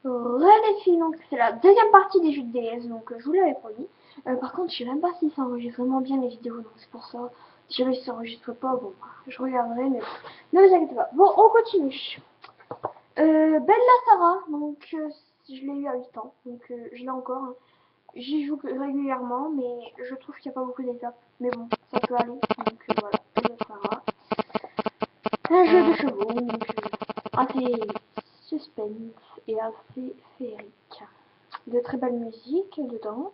Les filles, donc c'est la deuxième partie des jeux de DS, donc je vous l'avais promis. Par contre, je sais même pas si ça enregistre vraiment bien les vidéos, donc c'est pour ça. Si jamais ça enregistre pas, bon, bah, je regarderai, mais ne vous inquiétez pas. Bon, on continue. Bella Sarah, donc je l'ai eu à 8 ans, donc je l'ai encore, hein. J'y joue régulièrement, mais je trouve qu'il n'y a pas beaucoup d'étapes. Mais bon, ça peut aller, donc voilà, Bella Sarah. Un jeu de chevaux, donc assez suspense et assez féerique. De très belle musique dedans.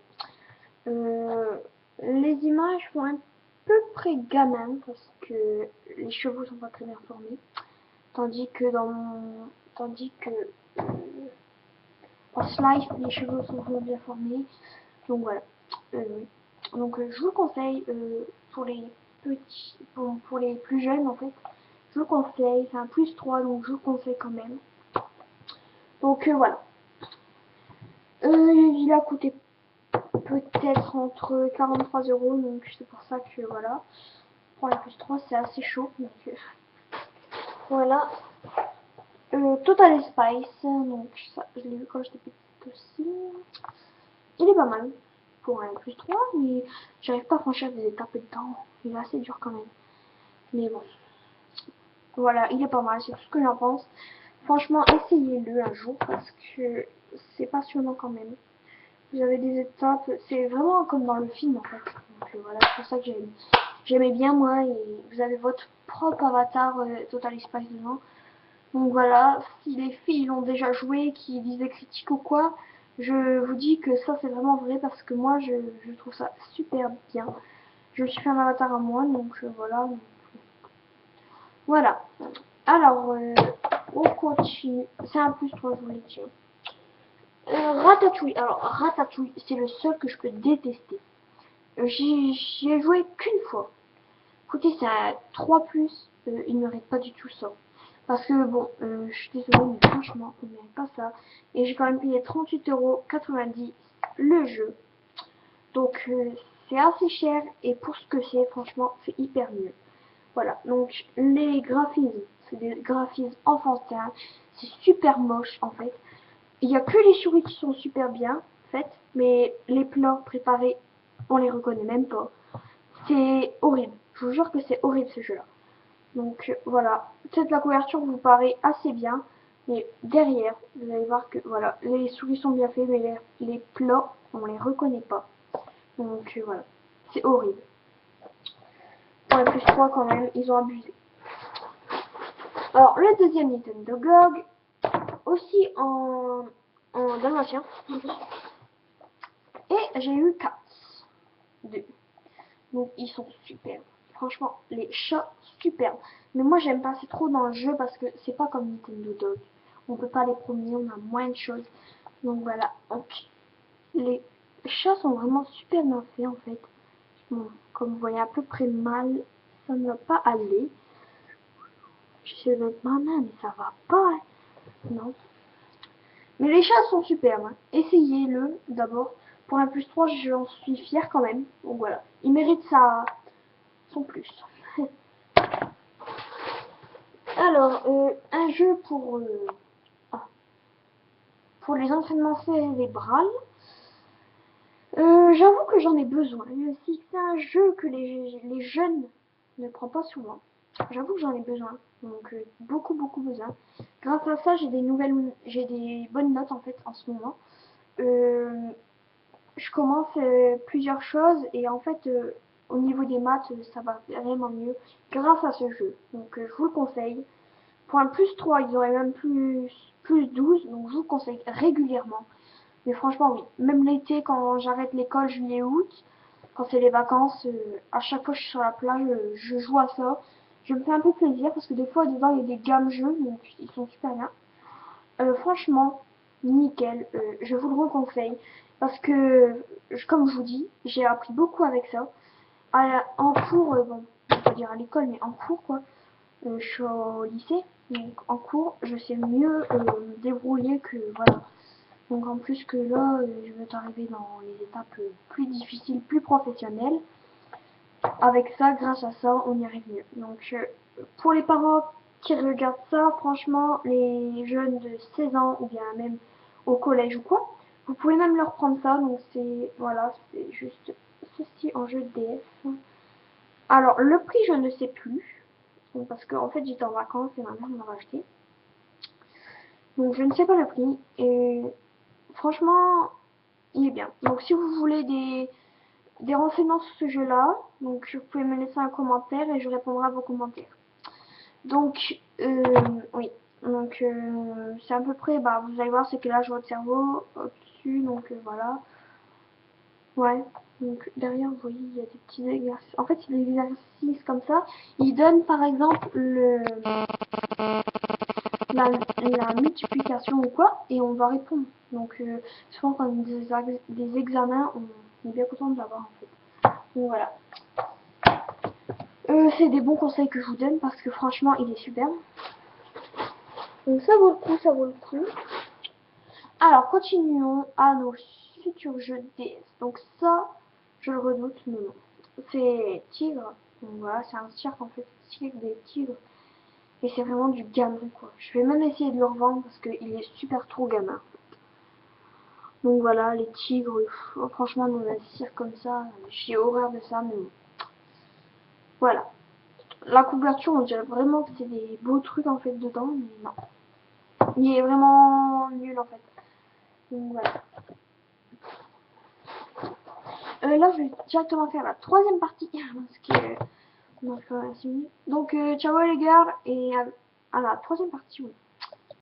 Euh, les images font un peu près gamin parce que les chevaux sont pas très bien formés. Tandis que tandis que en Slice, les chevaux sont vraiment bien formés. Donc voilà. Oui. Donc je vous conseille pour les petits, pour les plus jeunes en fait. Je vous conseille, c'est un plus 3 donc je vous conseille quand même. Donc voilà. Il a coûté peut-être entre 43 €, donc c'est pour ça que voilà. Pour la plus 3 c'est assez chaud. Donc voilà. Total Spice, donc ça, je l'ai vu quand j'étais petite aussi. Il est pas mal pour un plus 3 mais j'arrive pas à franchir des étapes dedans. Il est assez dur quand même. Mais bon. Voilà, il est pas mal, c'est tout ce que j'en pense. Franchement, essayez-le un jour parce que c'est passionnant quand même. Vous avez des étapes, c'est vraiment comme dans le film en fait. Donc voilà, c'est pour ça que j'aimais bien moi. Et vous avez votre propre avatar Total Spice dedans. Donc voilà, si les filles l'ont déjà joué, qui disent des critiques ou quoi, je vous dis que ça c'est vraiment vrai parce que moi je trouve ça super bien. Je me suis fait un avatar à moi, donc voilà. Voilà. Alors, on continue. C'est un plus 3 je vous l'ai dit. Ratatouille. Alors, Ratatouille, c'est le seul que je peux détester. J'y ai joué qu'une fois. Écoutez, c'est un 3 plus. Il ne mérite pas du tout ça. Parce que, bon, je suis désolée, mais franchement, il ne mérite pas ça. Et j'ai quand même payé 38,90 € le jeu. Donc, c'est assez cher. Et pour ce que c'est, franchement, c'est hyper mieux. Voilà, donc les graphismes, c'est des graphismes enfantins, c'est super moche en fait. Il n'y a que les souris qui sont super bien faites, mais les plats préparés, on les reconnaît même pas. C'est horrible, je vous jure que c'est horrible ce jeu-là. Donc voilà, peut-être la couverture vous paraît assez bien, mais derrière, vous allez voir que voilà, les souris sont bien faits, mais les plats, on les reconnaît pas. Donc voilà, c'est horrible. Pour la plus 3 quand même, ils ont abusé. Alors, le deuxième Nintendo GOG, aussi en dalmatien. Et j'ai eu 4. 2. Donc, ils sont superbes. Franchement, les chats, superbes. Mais moi, j'aime pas, c'est trop dans le jeu parce que c'est pas comme Nintendo Dog. On peut pas les promener, on a moins de choses. Donc voilà. Donc, les chats sont vraiment super bien faits en fait. Bon, comme vous voyez à peu près mal, ça ne va pas aller. J'essaie de mettre ma main, mais ça va pas. Non. Mais les chats sont superbes, hein. Essayez-le d'abord. Pour un plus 3, j'en suis fière quand même. Donc voilà, il mérite son plus. Alors, un jeu ah, pour les entraînements cérébrales. J'avoue que j'en ai besoin, même si c'est un jeu que les jeunes ne prennent pas souvent. J'avoue que j'en ai besoin, donc beaucoup beaucoup besoin. Grâce à ça, j'ai des bonnes notes en fait en ce moment. Euh, je commence plusieurs choses et en fait au niveau des maths ça va vraiment mieux grâce à ce jeu. Donc je vous le conseille. Pour un plus 3 ils auraient même plus 12 donc je vous le conseille régulièrement. Mais franchement oui, même l'été quand j'arrête l'école juillet-août, quand c'est les vacances, à chaque fois que je suis sur la plage, je joue à ça. Je me fais un peu plaisir parce que des fois dedans il y a des gammes jeux donc ils sont super bien. Franchement, nickel, je vous le reconseille parce que, comme je vous dis, j'ai appris beaucoup avec ça. En cours, bon, je vais pas dire à l'école, mais en cours quoi. Je suis au lycée, donc en cours, je sais mieux me débrouiller que voilà. Donc en plus que là, je vais arriver dans les étapes plus difficiles, plus professionnelles. Avec ça, grâce à ça, on y arrive mieux. Donc pour les parents qui regardent ça, franchement, les jeunes de 16 ans ou bien même au collège ou quoi. Vous pouvez même leur prendre ça, donc c'est, voilà, c'est juste ceci en jeu de DS. Alors, le prix, je ne sais plus, parce que en fait, j'étais en vacances et ma mère m'a racheté. Donc, je ne sais pas le prix, et franchement, il est bien. Donc, si vous voulez des renseignements sur ce jeu-là, donc vous pouvez me laisser un commentaire et je répondrai à vos commentaires. Donc, oui. Donc, c'est à peu près, bah, vous allez voir, c'est que là, je vois votre cerveau au-dessus, donc voilà. Ouais. Donc, derrière, vous voyez, il y a des petits exercices. En fait, c'est des exercices comme ça. Ils donnent, par exemple, la multiplication ou quoi, et on va répondre. Donc, souvent, quand on a des examens, on est bien content de l'avoir, en fait. Donc, voilà. C'est des bons conseils que je vous donne parce que franchement, il est super. Donc ça vaut le coup, ça vaut le coup. Alors, continuons à nos futurs jeux de DS. Donc ça, je le redoute, mais non. C'est Tigre. Donc voilà, c'est un cirque en fait, cirque des tigres. Et c'est vraiment du gamin quoi. Je vais même essayer de le revendre parce qu'il est super trop gamin. Donc voilà, les tigres, franchement, dans un cirque comme ça, j'ai horreur de ça, mais bon. Voilà. La couverture, on dirait vraiment que c'est des beaux trucs en fait dedans, mais non. Il est vraiment nul en fait. Donc voilà. Là, je vais directement faire la troisième partie parce que on a fait 6 minutes. Donc ciao les gars et à la troisième partie. Oui.